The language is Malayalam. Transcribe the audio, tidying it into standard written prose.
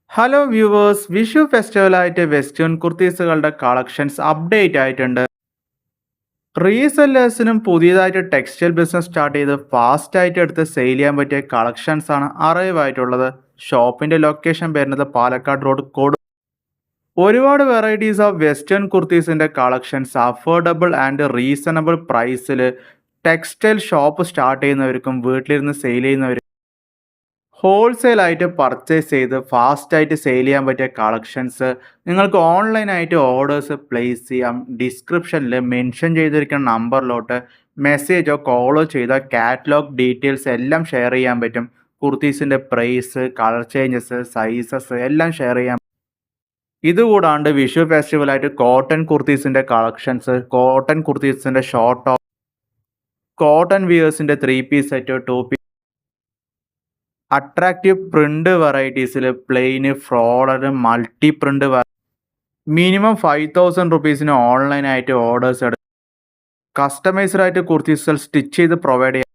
ഹലോ വ്യൂവേഴ്സ്, വിഷു ഫെസ്റ്റിവലായിട്ട് വെസ്റ്റേൺ കുർത്തീസുകളുടെ കളക്ഷൻസ് അപ്ഡേറ്റ് ആയിട്ടുണ്ട്. റീസെല്ലേഴ്സിനും പുതിയതായിട്ട് ടെക്സ്റ്റൈൽ ബിസിനസ് സ്റ്റാർട്ട് ചെയ്ത് ഫാസ്റ്റ് ആയിട്ട് എടുത്ത് സെയിൽ ചെയ്യാൻ പറ്റിയ കളക്ഷൻസ് ആണ് അറൈവ് ആയിട്ടുള്ളത്. ഷോപ്പിന്റെ ലൊക്കേഷൻ വരുന്നത് പാലക്കാട് റോഡ് കോഡ്. ഒരുപാട് വെറൈറ്റീസ് ഓഫ് വെസ്റ്റേൺ കുർത്തീസിന്റെ കളക്ഷൻസ് അഫോർഡബിൾ ആൻഡ് റീസണബിൾ പ്രൈസിൽ ടെക്സ്റ്റൈൽ ഷോപ്പ് സ്റ്റാർട്ട് ചെയ്യുന്നവർക്കും വീട്ടിലിരുന്ന് സെയിൽ ചെയ്യുന്നവർക്കും ഹോൾസെയിൽ ആയിട്ട് പർച്ചേസ് ചെയ്ത് ഫാസ്റ്റ് ആയിട്ട് സെയിൽ ചെയ്യാൻ പറ്റിയ കളക്ഷൻസ് നിങ്ങൾക്ക് ഓൺലൈനായിട്ട് ഓർഡേഴ്സ് പ്ലേസ് ചെയ്യാം. ഡിസ്ക്രിപ്ഷനിൽ മെൻഷൻ ചെയ്തിരിക്കുന്ന നമ്പറിലോട്ട് മെസ്സേജോ കോളോ ചെയ്താൽ കാറ്റലോഗ് ഡീറ്റെയിൽസ് എല്ലാം ഷെയർ ചെയ്യാൻ പറ്റും. കുർത്തീസിൻ്റെ പ്രൈസ്, കളർ ചേഞ്ചസ്, സൈസസ് എല്ലാം ഷെയർ ചെയ്യാം. ഇതുകൂടാണ്ട് വിഷു ഫെസ്റ്റിവലായിട്ട് കോട്ടൺ കുർത്തീസിൻ്റെ കളക്ഷൻസ്, കോട്ടൺ കുർത്തീസിൻ്റെ ഷോർട്ട് ടോപ്പ്, കോട്ടൺ വിയേഴ്സിൻ്റെ 3 piece set, 2 piece, attractive print വെറൈറ്റീസിൽ plain, floral, multi print minimum 5000 റുപ്പീസിന് ഓൺലൈനായിട്ട് ഓർഡേഴ്സ് എടുക്കും. കസ്റ്റമൈസ്ഡ് ആയിട്ട് കുർത്തീസുകൾ സ്റ്റിച്ച് ചെയ്ത് പ്രൊവൈഡ് ചെയ്യാം.